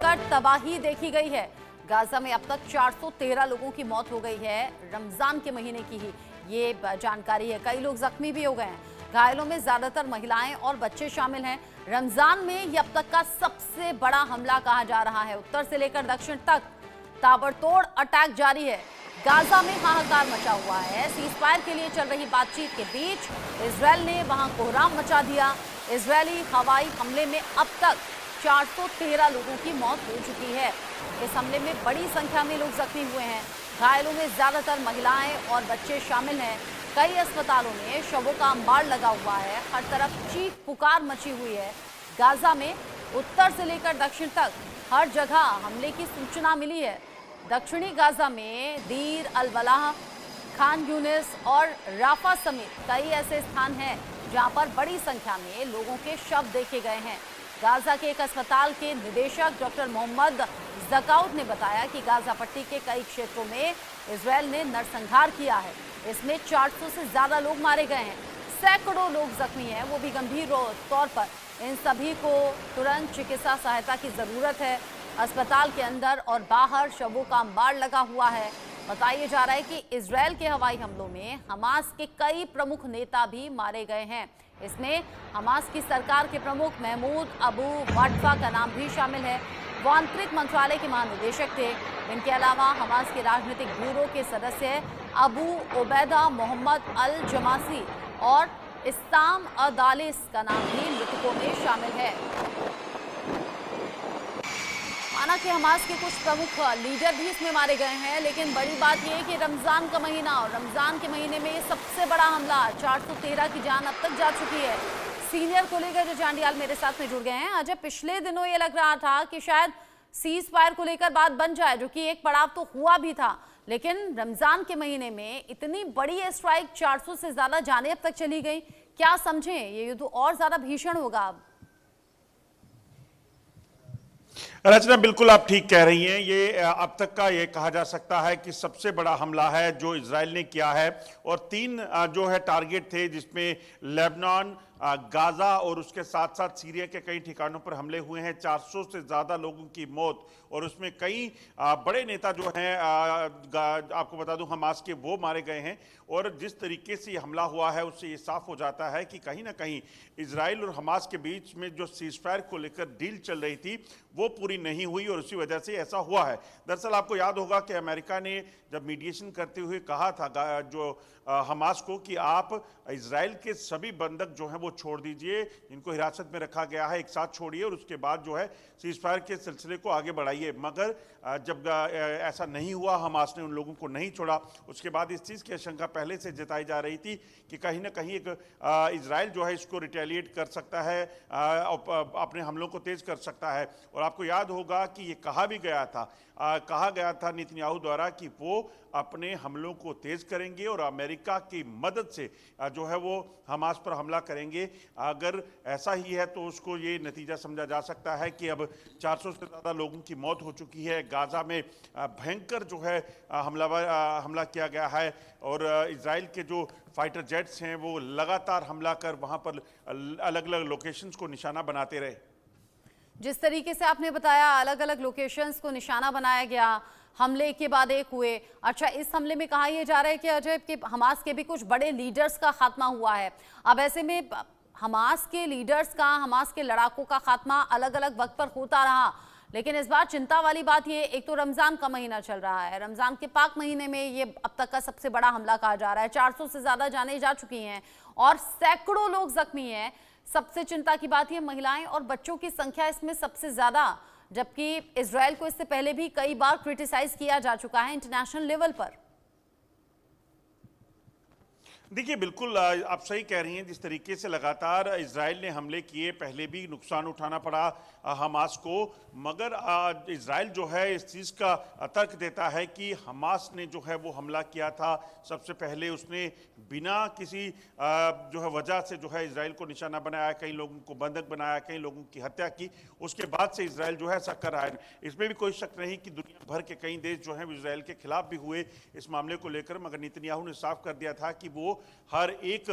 भयंकर तबाही देखी गई है। गाजा में अब तक 413 लोगों की मौत हो गई है। रमजान के महीने की ही ये जानकारी है। कई लोग जख्मी भी हो गए हैं। घायलों में ज्यादातर महिलाएं और बच्चे शामिल हैं। रमजान में ये अब तक का सबसे बड़ा हमला कहा जा रहा है। उत्तर से लेकर दक्षिण तक ताबड़तोड़ अटैक जारी है। गाजा में हाहाकार मचा हुआ है। सीजफायर के लिए चल रही बातचीत के बीच इजरायल ने वहां कोहराम मचा दिया। इजरायली हवाई हमले में अब तक 413 लोगों की मौत हो चुकी है। इस हमले में बड़ी संख्या में लोग जख्मी हुए हैं। घायलों में ज्यादातर महिलाएं और बच्चे शामिल हैं। कई अस्पतालों में शवों का अंबार लगा हुआ है। हर तरफ चीख पुकार मची हुई है। गाजा में उत्तर से लेकर दक्षिण तक हर जगह हमले की सूचना मिली है। दक्षिणी गाजा में दीर अल बलाह, खान यूनिस और राफा समेत कई ऐसे स्थान हैं जहां पर बड़ी संख्या में लोगों के शव देखे गए हैं। गाजा के एक अस्पताल के निदेशक डॉक्टर मोहम्मद जकाउद ने बताया कि गाजा पट्टी के कई क्षेत्रों में इजरायल ने नरसंहार किया है। इसमें 400 से ज्यादा लोग मारे गए हैं। सैकड़ों लोग जख्मी हैं, वो भी गंभीर तौर पर। इन सभी को तुरंत चिकित्सा सहायता की जरूरत है। अस्पताल के अंदर और बाहर शवों का अंबार लगा हुआ है। बताया जा रहा है कि इजरायल के हवाई हमलों में हमास के कई प्रमुख नेता भी मारे गए हैं। इसमें हमास की सरकार के प्रमुख महमूद अबू वाटफा का नाम भी शामिल है। वो आंतरिक मंत्रालय के महानिदेशक थे। इनके अलावा हमास के राजनीतिक ब्यूरो के सदस्य अबू ओबैदा मोहम्मद अल जमासी और इस्ताम अदालिस का नाम भी मृतकों में शामिल है। माना कि हमास के कुछ प्रमुख लीडर भी इसमें मारे गए हैं, लेकिन बड़ी बात यह है कि रमजान का महीना और रमजान के महीने में ये सबसे बड़ा हमला, 413 की जान अब तक जा चुकी है। सीनियर कोलीग जो जांडियाल मेरे साथ में जुड़ गए हैं। अजय, पिछले दिनों ये लग रहा था कि शायद सीज फायर को लेकर बात बन जाए, जो कि एक पड़ाव तो हुआ भी था, लेकिन रमजान के महीने में इतनी बड़ी एयर स्ट्राइक, 400 से ज्यादा जानें अब तक चली गई। क्या समझें, ये युद्ध और ज्यादा भीषण होगा अब? रचना, बिल्कुल आप ठीक कह रही हैं। ये अब तक का ये कहा जा सकता है कि सबसे बड़ा हमला है जो इजराइल ने किया है। और 3 जो है टारगेट थे, जिसमें लेबनान, गाजा और उसके साथ साथ सीरिया के कई ठिकानों पर हमले हुए हैं। 400 से ज़्यादा लोगों की मौत, और उसमें कई बड़े नेता जो हैं, आपको बता दूं, हमास के, वो मारे गए हैं। और जिस तरीके से ये हमला हुआ है उससे ये साफ हो जाता है कि कहीं ना कहीं इजराइल और हमास के बीच में जो सीजफायर को लेकर डील चल रही थी वो पूरी नहीं हुई, और उसी वजह से ऐसा हुआ है। दरअसल आपको याद होगा कि अमेरिका ने जब मीडिएशन करते हुए कहा था जो हमास को कि आप इजराइल के सभी बंधक जो हैं वो छोड़ दीजिए, जिनको हिरासत में रखा गया है, एक साथ छोड़िए, और उसके बाद जो है सीजफायर के सिलसिले को आगे बढ़ाइए। मगर जब ऐसा नहीं हुआ, हमास ने उन लोगों को नहीं छोड़ा, उसके बाद इस चीज़ की आशंका पहले से जताई जा रही थी कि कहीं ना कहीं एक इजराइल जो है इसको रिटेलिएट कर सकता है, अपने हमलों को तेज कर सकता है। और आपको याद होगा कि ये कहा गया था नेतन्याहू द्वारा कि वो अपने हमलों को तेज करेंगे और अमेरिका की मदद से जो है वो हमास पर हमला करेंगे। अगर ऐसा ही है तो उसको ये नतीजा समझा जा सकता है कि अब 400 से ज़्यादा लोगों की मौत हो चुकी है। गाजा में भयंकर जो है हमला किया गया है, और इजराइल के जो फाइटर जेट्स हैं वो लगातार हमला कर वहाँ पर अलग अलग लोकेशंस को निशाना बनाते रहे। जिस तरीके से आपने बताया, अलग अलग लोकेशंस को निशाना बनाया गया, हमले के बाद एक हुए। अच्छा, इस हमले में कहा यह जा रहा है कि अजय कि हमास के भी कुछ बड़े लीडर्स का खात्मा हुआ है। अब ऐसे में हमास के लीडर्स का, हमास के लड़ाकों का खात्मा अलग अलग वक्त पर होता रहा, लेकिन इस बार चिंता वाली बात ये, एक तो रमजान का महीना चल रहा है, रमजान के पाक महीने में ये अब तक का सबसे बड़ा हमला कहा जा रहा है। 400 से ज्यादा जानें जा चुकी हैं और सैकड़ों लोग जख्मी हैं। सबसे चिंता की बात है महिलाएं और बच्चों की संख्या इसमें सबसे ज्यादा, जबकि इजरायल को इससे पहले भी कई बार क्रिटिसाइज किया जा चुका है इंटरनेशनल लेवल पर। देखिए, बिल्कुल आप सही कह रही हैं। जिस तरीके से लगातार इजराइल ने हमले किए, पहले भी नुकसान उठाना पड़ा हमास को, मगर इजराइल जो है इस चीज़ का तर्क देता है कि हमास ने जो है वो हमला किया था, सबसे पहले उसने बिना किसी जो है वजह से जो है इजराइल को निशाना बनाया, कई लोगों को बंधक बनाया, कई लोगों की हत्या की, उसके बाद से इजराइल जो है ऐसा कर रहा है। इसमें भी कोई शक नहीं कि दुनिया भर के कई देश जो हैं इजराइल के खिलाफ भी हुए इस मामले को लेकर, मगर नेतन्याहू ने साफ कर दिया था कि वो वो हर एक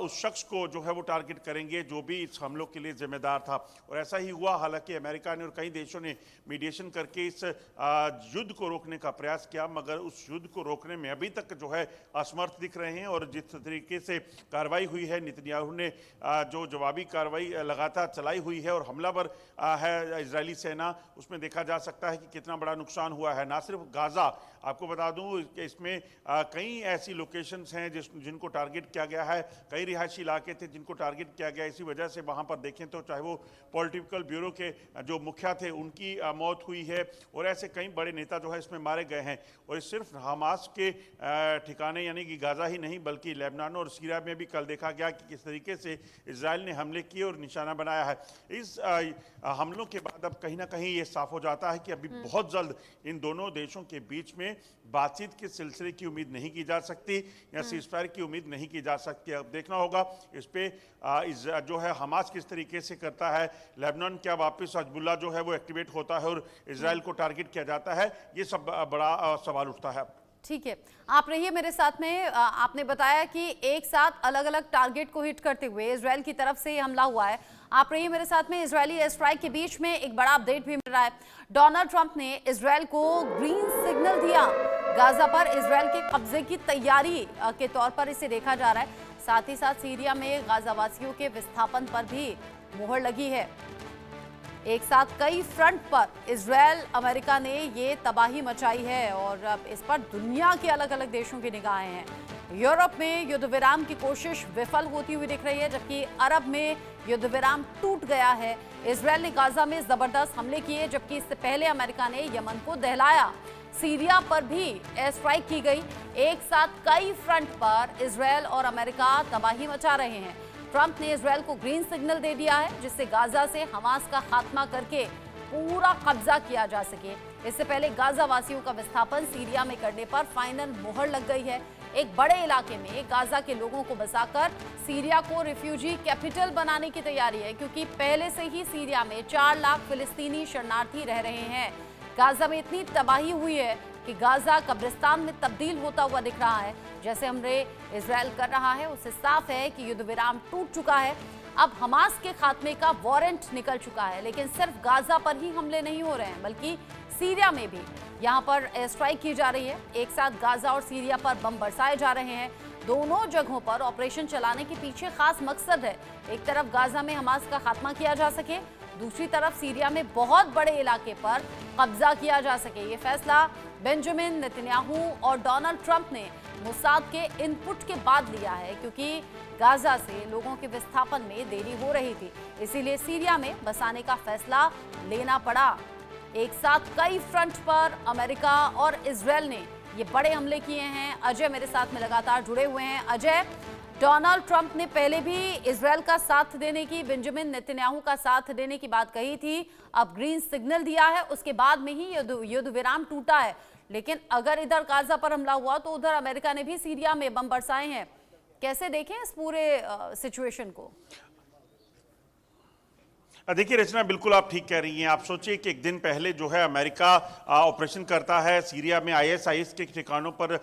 उस शख्स को जो है वो टारगेट करेंगे जो भी इस हमलों के लिए जिम्मेदार था। और ऐसा ही हुआ। हालांकि अमेरिका ने और कई देशों ने मीडिएशन करके इस युद्ध को रोकने का प्रयास किया, मगर उस युद्ध को रोकने में अभी तक जो है असमर्थ दिख रहे हैं। और जिस तरीके से कार्रवाई हुई है, नेतन्याहू ने जो जवाबी कार्रवाई लगातार चलाई हुई है और हमलावर है इजरायली सेना, उसमें देखा जा सकता है कि कितना बड़ा नुकसान हुआ है। ना सिर्फ गाजा, आपको बता दूं कि इसमें कई ऐसी लोकेशंस हैं जिनको टारगेट किया गया है, कई रिहायशी इलाके थे जिनको टारगेट किया गया। इसी वजह से वहां पर देखें तो चाहे वो पॉलिटिकल ब्यूरो के जो मुखिया थे उनकी मौत हुई है, और ऐसे कई बड़े नेता जो है इसमें मारे गए हैं। और ये सिर्फ हमास के ठिकाने यानी कि गाजा ही नहीं बल्कि लेबनान और सीरिया में भी कल देखा गया कि किस तरीके से इजराइल ने हमले किए और निशाना बनाया है। इस हमलों के बाद अब कहीं ना कहीं ये साफ हो जाता है कि अभी बहुत जल्द इन दोनों देशों के बीच में बातचीत के सिलसिले की उम्मीद नहीं की जा सकती या सीजफायर की उम्मीद नहीं की जा सकती। अब देखना होगा इस पे जो है हमास किस तरीके से करता है, लेबनान क्या वापस हिजबुल्लाह जो है वो एक्टिवेट होता है और इजराइल को टारगेट किया जाता है, ये सब बड़ा सवाल उठता है। ठीक है, आप रहिए मेरे साथ में। आपने बताया कि एक साथ अलग अलग टारगेट को हिट करते हुए इजराइल की तरफ से हमला हुआ है। आप रहिए मेरे साथ में। इजरायली एयर स्ट्राइक के बीच में एक बड़ा अपडेट भी मिल रहा है। डोनाल्ड ट्रंप ने इजराइल को ग्रीन सिग्नल दिया। गाजा पर इजराइल के कब्जे की तैयारी के तौर पर इसे देखा जा रहा है। साथ ही साथ सीरिया में गाजावासियों के विस्थापन पर भी मुहर लगी है। एक साथ कई फ्रंट पर इजराइल अमेरिका ने ये तबाही मचाई है और अब इस पर दुनिया के अलग अलग देशों की निगाहें हैं। यूरोप में युद्ध विराम की कोशिश विफल होती हुई दिख रही है, जबकि अरब में युद्ध विराम टूट गया है। इजराइल ने गाजा में जबरदस्त हमले किए, जबकि इससे पहले अमेरिका ने यमन को दहलाया। सीरिया पर भी एयर स्ट्राइक की गई। एक साथ कई फ्रंट पर इजराइल और अमेरिका तबाही मचा रहे हैं। ट्रंप ने इजराइल को ग्रीन सिग्नल दे दिया है, जिससे गाजा से हमास का खात्मा करके पूरा कब्जा किया जा सके। इससे पहले गाजा वासियों का विस्थापन सीरिया में करने पर फाइनल मुहर लग गई है। एक बड़े इलाके में गाजा के लोगों को बसाकर सीरिया को रिफ्यूजी कैपिटल बनाने की तैयारी है, क्योंकि पहले से ही सीरिया में 4 लाख फिलिस्तीनी शरणार्थी रह रहे हैं। गाजा में इतनी तबाही हुई है कि गाजा कब्रिस्तान में तब्दील होता हुआ दिख रहा है। जैसे हमले इजराइल कर रहा है, उससे साफ है कि युद्ध विराम टूट चुका है। अब हमास के खात्मे का वारंट निकल चुका है। लेकिन सिर्फ गाजा पर ही हमले नहीं हो रहे हैं, बल्कि सीरिया में भी यहाँ पर एयर स्ट्राइक की जा रही है। एक साथ गाजा और सीरिया पर बम बरसाए जा रहे हैं। दोनों जगहों पर ऑपरेशन चलाने के पीछे खास मकसद है। एक तरफ गाजा में हमास का खात्मा किया जा सके, दूसरी तरफ सीरिया में बहुत बड़े इलाके पर कब्जा किया जा सके। ये फैसला बेंजामिन नेतन्याहू और डोनाल्ड ट्रंप ने मोसाद के इनपुट के बाद लिया है, क्योंकि गाजा से लोगों के विस्थापन में देरी हो रही थी। इसीलिए सीरिया में बसाने का फैसला लेना पड़ा। एक साथ कई फ्रंट पर अमेरिका और इजराइल ने ये बड़े हमले किए हैं। अजय मेरे साथ में लगातार जुड़े हुए हैं। अजय, डोनाल्ड ट्रंप ने पहले भी इजराइल का साथ देने की, बेंजामिन नेतन्याहू का साथ देने की बात कही थी। अब ग्रीन सिग्नल दिया है, उसके बाद में ही युद्ध विराम टूटा है। लेकिन अगर इधर गाजा पर हमला हुआ तो उधर अमेरिका ने भी सीरिया में बम बरसाए हैं। कैसे देखें इस पूरे सिचुएशन को? देखिए रचना, बिल्कुल आप ठीक कह रही हैं। आप सोचिए कि एक दिन पहले जो है अमेरिका ऑपरेशन करता है, सीरिया में आईएसआईएस के ठिकानों पर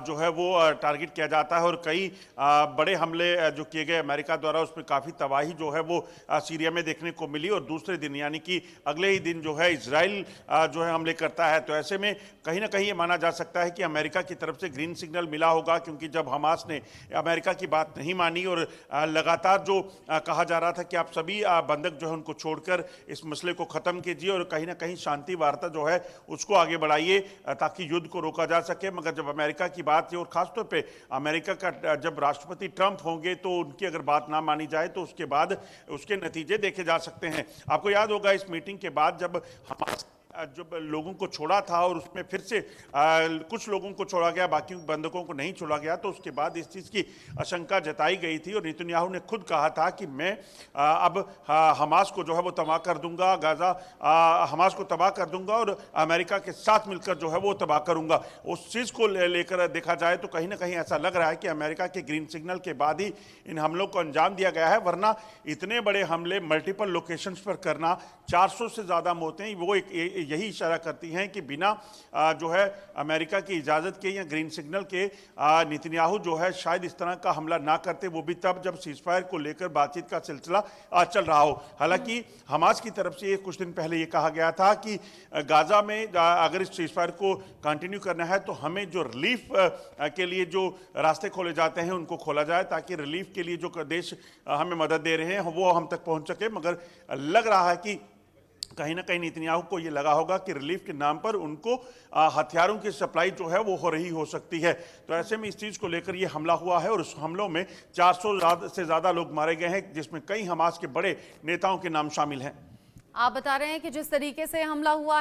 जो है वो टारगेट किया जाता है और कई बड़े हमले जो किए गए अमेरिका द्वारा, उसमें काफ़ी तबाही जो है वो सीरिया में देखने को मिली। और दूसरे दिन यानी कि अगले ही दिन जो है इजराइल जो है हमले करता है। तो ऐसे में कहीं ना कहीं ये माना जा सकता है कि अमेरिका की तरफ से ग्रीन सिग्नल मिला होगा, क्योंकि जब हमास ने अमेरिका की बात नहीं मानी और लगातार जो कहा जा रहा था कि आप सभी बंधक जो है उनको छोड़कर इस मसले को खत्म कीजिए और कहीं ना कहीं शांति वार्ता जो है उसको आगे बढ़ाइए ताकि युद्ध को रोका जा सके। मगर जब अमेरिका की बात थी और खासतौर पे अमेरिका का जब राष्ट्रपति ट्रंप होंगे तो उनकी अगर बात ना मानी जाए तो उसके बाद उसके नतीजे देखे जा सकते हैं। आपको याद होगा इस मीटिंग के बाद जब हमास जब लोगों को छोड़ा था और उसमें फिर से कुछ लोगों को छोड़ा गया, बाकी बंधकों को नहीं छोड़ा गया, तो उसके बाद इस चीज़ की आशंका जताई गई थी और नेतन्याहू ने खुद कहा था कि मैं अब हमास को जो है वो तबाह कर दूंगा, गाजा हमास को तबाह कर दूंगा और अमेरिका के साथ मिलकर जो है वो तबाह करूंगा। उस चीज़ को लेकर देखा जाए तो कहीं ना कहीं ऐसा लग रहा है कि अमेरिका के ग्रीन सिग्नल के बाद ही इन हमलों को अंजाम दिया गया है, वरना इतने बड़े हमले मल्टीपल लोकेशंस पर करना, 400 से ज़्यादा मौतें, वो एक यही इशारा करती हैं कि बिना जो है अमेरिका की इजाज़त के या ग्रीन सिग्नल के नेतन्याहू जो है शायद इस तरह का हमला ना करते, वो भी तब जब सीज़फायर को लेकर बातचीत का सिलसिला चल रहा हो। हालांकि हमास की तरफ से कुछ दिन पहले ये कहा गया था कि गाजा में अगर इस सीज़फायर को कंटिन्यू करना है तो हमें जो रिलीफ के लिए जो रास्ते खोले जाते हैं उनको खोला जाए, ताकि रिलीफ के लिए जो देश हमें मदद दे रहे हैं वो हम तक पहुंच सके। मगर लग रहा है कि कहीं ना कहीं नेतन्याहू को ये लगा होगा कि रिलीफ के नाम पर उनको हथियारों की सप्लाई जो है वो हो रही हो सकती है। तो ऐसे में इस चीज़ को लेकर ये हमला हुआ है और उस हमलों में 400 से ज़्यादा लोग मारे गए हैं, जिसमें कई हमास के बड़े नेताओं के नाम शामिल हैं। आप बता रहे हैं कि जिस तरीके से हमला हुआ